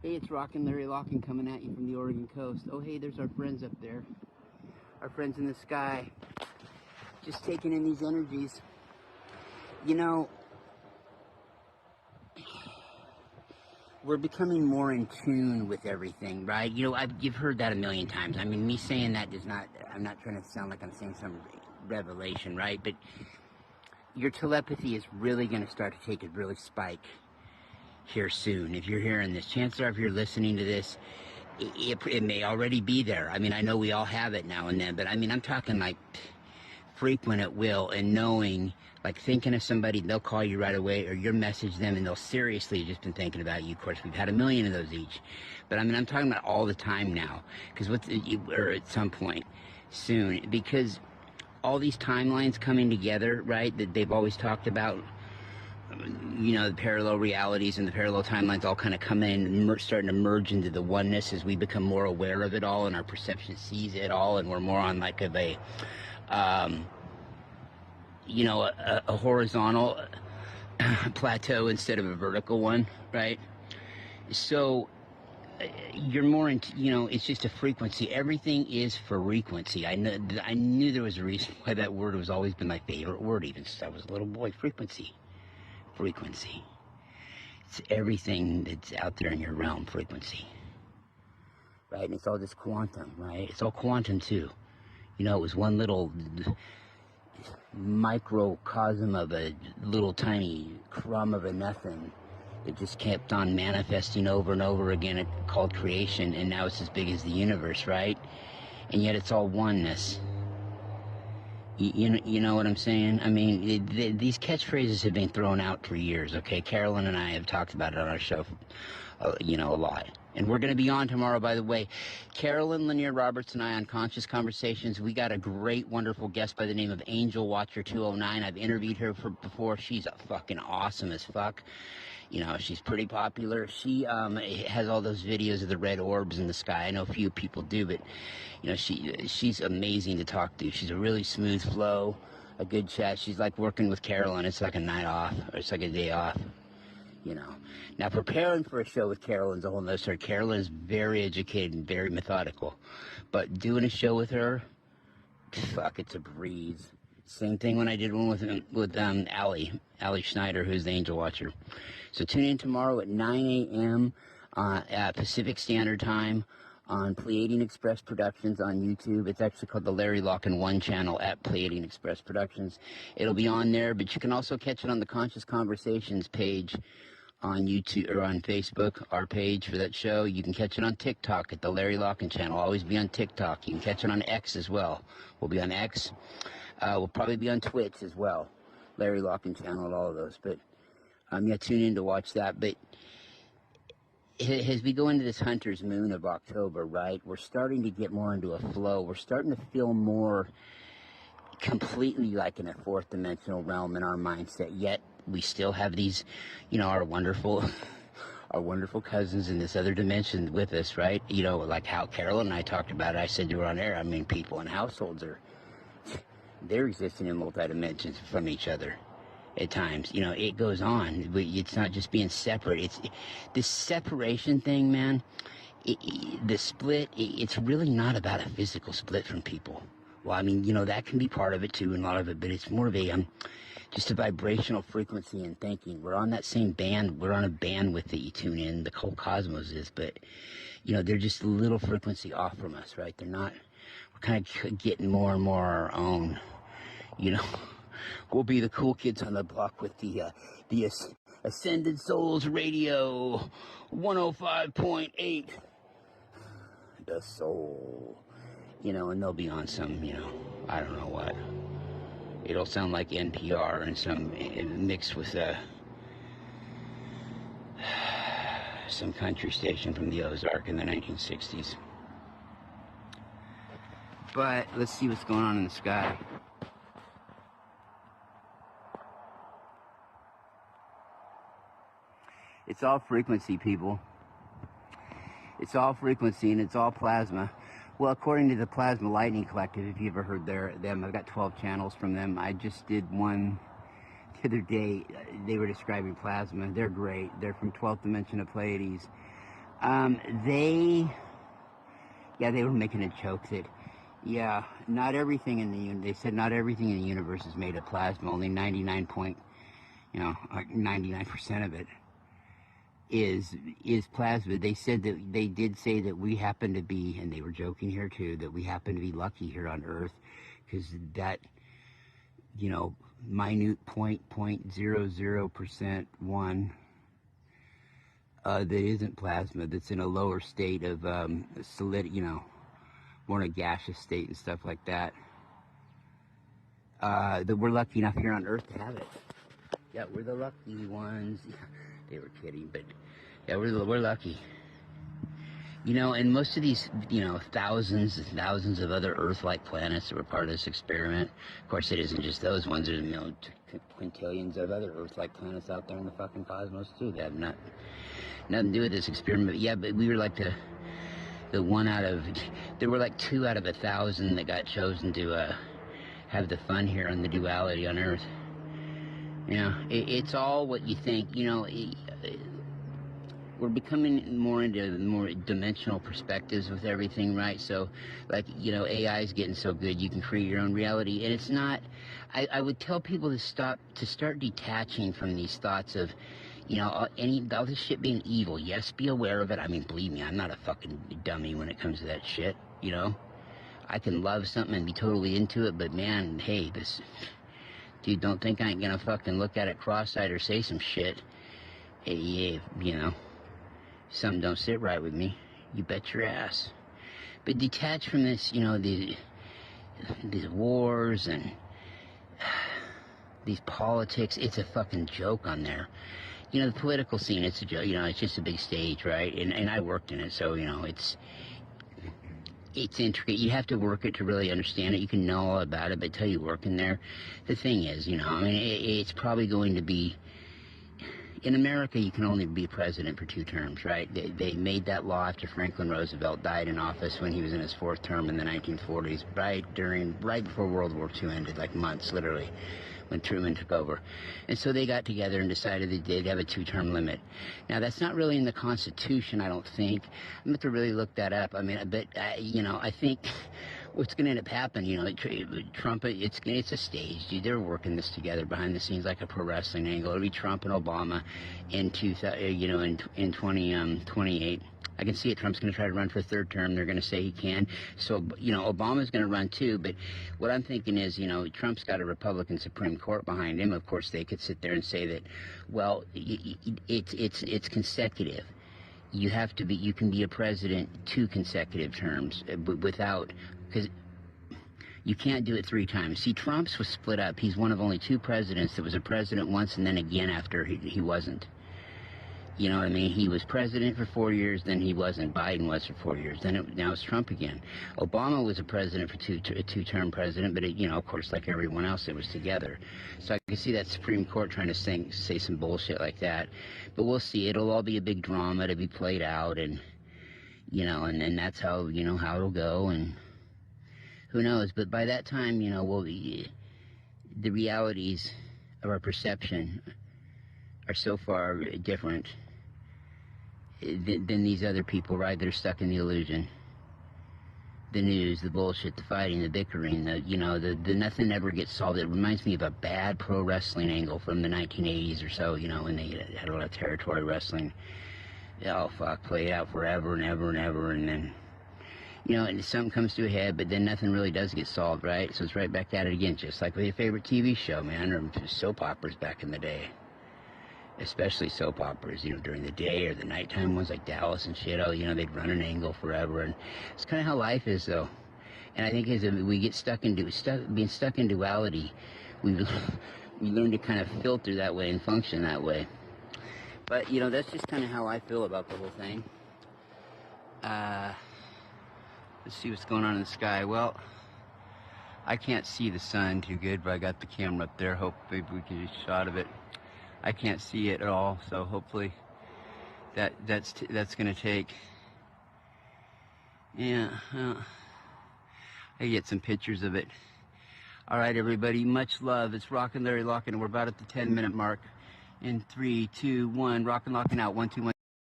Hey, it's Rocken Locken coming at you from the Oregon coast. Oh, hey, there's our friends up there. Our friends in the sky. Just taking in these energies. You know, we're becoming more in tune with everything, right? You know, you've heard that a million times. I mean, me saying that does not, I'm not trying to sound like I'm saying some revelation, right? But your telepathy is really going to start to take a really spike here soon. If you're hearing this, chances are if you're listening to this, it may already be there. I mean, I know we all have it now and then, but I mean, I'm talking like frequent at will, and knowing, like thinking of somebody, they'll call you right away, or you'll message them and they'll seriously just been thinking about you. Of course, we've had a million of those each, but I mean, I'm talking about all the time now, because or at some point soon, because all these timelines coming together, right, that they've always talked about, you know, the parallel realities and the parallel timelines all kind of come in and starting to merge into the oneness as we become more aware of it all, and our perception sees it all, and we're more on like of a you know, a horizontal plateau instead of a vertical one, right? So you're more into, you know, it's just a frequency. Everything is frequency. I knew there was a reason why that word has always been my favorite word, even since I was a little boy. Frequency. It's everything that's out there in your realm. Frequency, right? And it's all just quantum, right? It's all quantum too. You know, it was one little microcosm of a little tiny crumb of a nothing that just kept on manifesting over and over again, called creation, and now it's as big as the universe, right? And yet it's all oneness. You know what I'm saying? I mean, these catchphrases have been thrown out for years, okay? Carolyn and I have talked about it on our show, you know, a lot. And we're going to be on tomorrow, by the way. Carolyn Lanier Roberts and I on Conscious Conversations. We got a great, wonderful guest by the name of Angel Watcher 209. I've interviewed her before. She's a fucking awesome as fuck. You know, she's pretty popular. She has all those videos of the red orbs in the sky. I know few people do, but, you know, she's amazing to talk to. She's a really smooth flow, a good chat. She's like working with Carolyn. It's like a night off, or it's like a day off. You know, now preparing for a show with Carolyn's a whole nother story. Carolyn's very educated and very methodical, but doing a show with her, fuck, it's a breeze. Same thing when I did one with Allie Schneider, who's the Angel Watcher. So tune in tomorrow at 9 a.m. At Pacific Standard Time on Pleiadian Express Productions on YouTube. It's actually called the Larry Locken 1 channel at Pleiadian Express Productions. It'll be on there, but you can also catch it on the Conscious Conversations page on YouTube or on Facebook, our page for that show. You can catch it on TikTok at the Larry Locken channel. Always be on TikTok. You can catch it on X as well. We'll be on X. We'll probably be on Twitch as well. Larry Locken channel and all of those. But yeah, tune in to watch that. But as we go into this Hunter's Moon of October, right, we're starting to get more into a flow. We're starting to feel more completely like in a fourth dimensional realm in our mindset. Yet we still have these, you know, our wonderful cousins in this other dimension with us, right? You know, like how Carolyn and I talked about it. I said to her on air, I mean, people in households they're existing in multi-dimensions from each other at times. You know, it goes on. It's not just being separate. It's this separation thing, man. The split, it's really not about a physical split from people. Well, I mean, you know, that can be part of it too, and a lot of it, but it's more of a just a vibrational frequency and thinking. We're on that same band. We're on a bandwidth that you tune in. The whole cosmos is, but you know, they're just a little frequency off from us, right? They're not. We're kind of getting more and more our own. You know, we'll be the cool kids on the block with the Ascended Souls Radio 105.8. The soul. You know, and they'll be on some, you know, I don't know what. It'll sound like NPR and some mixed with some country station from the Ozark in the 1960s. But let's see what's going on in the sky. It's all frequency, people. It's all frequency, and it's all plasma. Well, according to the Plasma Lightning Collective, if you ever heard them, I've got 12 channels from them. I just did one the other day. They were describing plasma. They're great. They're from 12th Dimension of Pleiades. They were making a joke that, not everything in the they said not everything in the universe is made of plasma. Only 99% of it is plasma. They said that they did say that we happen to be, and they were joking here too, that we happen to be lucky here on Earth, because that, minute 0.00% one. That isn't plasma, that's in a lower state of solid, more in a gaseous state and stuff like that. That we're lucky enough here on Earth to have it. Yeah, we're the lucky ones. They were kidding, but yeah, we're lucky. And most of these, thousands and thousands of other Earth-like planets that were part of this experiment. Of course, it isn't just those ones. There's quintillions of other Earth-like planets out there in the fucking cosmos too. That have nothing to do with this experiment. But we were like the one out of, there were like 2 out of 1,000 that got chosen to have the fun here on the duality on Earth. It's all what you think. We're becoming more into more dimensional perspectives with everything, right? So, like, AI is getting so good, you can create your own reality. And it's not, I would tell people to start detaching from these thoughts of, all this shit being evil. Yes, be aware of it. I mean, believe me, I'm not a fucking dummy when it comes to that shit, I can love something and be totally into it, but man, hey, dude, don't think I ain't gonna fucking look at it cross-eyed or say some shit. Hey, something don't sit right with me, you bet your ass. But detach from this, these wars and these politics. It's a fucking joke on there. The political scene, it's a joke. It's just a big stage, right? And I worked in it, so it's intricate. You have to work it to really understand it. You can know all about it, but until you work in there, the thing is, it's probably going to be. In America, you can only be president for 2 terms, right? They made that law after Franklin Roosevelt died in office when he was in his 4th term in the 1940s, right before World War II ended, like months, literally, when Truman took over. And so they got together and decided that they'd have a 2-term limit. Now, that's not really in the Constitution, I don't think. I'm going to really look that up. I mean, but, I think what's going to end up happening, Trump, it's a stage, dude. They're working this together behind the scenes like a pro wrestling angle. It'll be Trump and Obama in 2028. I can see it. Trump's going to try to run for a 3rd term. They're going to say he can. So, Obama's going to run too. But what I'm thinking is, Trump's got a Republican Supreme Court behind him. Of course, they could sit there and say that, well, it's consecutive. You can be a president 2 consecutive terms without, because you can't do it 3 times. See, Trump's was split up. He's one of only 2 presidents that was a president once and then again after he wasn't. You know what I mean? He was president for 4 years, then he wasn't. Biden was for 4 years. Now it's Trump again. Obama was a president for a 2-term president, but of course, like everyone else, it was together. So I can see that Supreme Court trying to say some bullshit like that. But we'll see. It'll all be a big drama to be played out, and and that's how how it'll go, and who knows? But by that time, the realities of our perception are so far different than these other people, right? That are stuck in the illusion. The news, the bullshit, the fighting, the bickering, the nothing ever gets solved. It reminds me of a bad pro wrestling angle from the 1980s or so, when they had a lot of territory wrestling. Oh, fuck, play it out forever and ever and ever, and then, and something comes to a head, but then nothing really does get solved, right? So it's right back at it again, just like with your favorite TV show, man, or soap operas back in the day. Especially soap operas, during the day or the nighttime ones like Dallas and shit. They'd run an angle forever, and it's kind of how life is, though. And I think as we get being stuck in duality, we learn to kind of filter that way and function that way. But that's just kind of how I feel about the whole thing. Let's see what's going on in the sky. Well, I can't see the sun too good, but I got the camera up there. Hope maybe we can get a shot of it. I can't see it at all, so hopefully that's gonna take. Yeah, I get some pictures of it. All right, everybody, much love. It's Rocken Locken, and we're about at the 10-minute mark. In 3, 2, 1, Rocken Locken out. 1, 2, 1.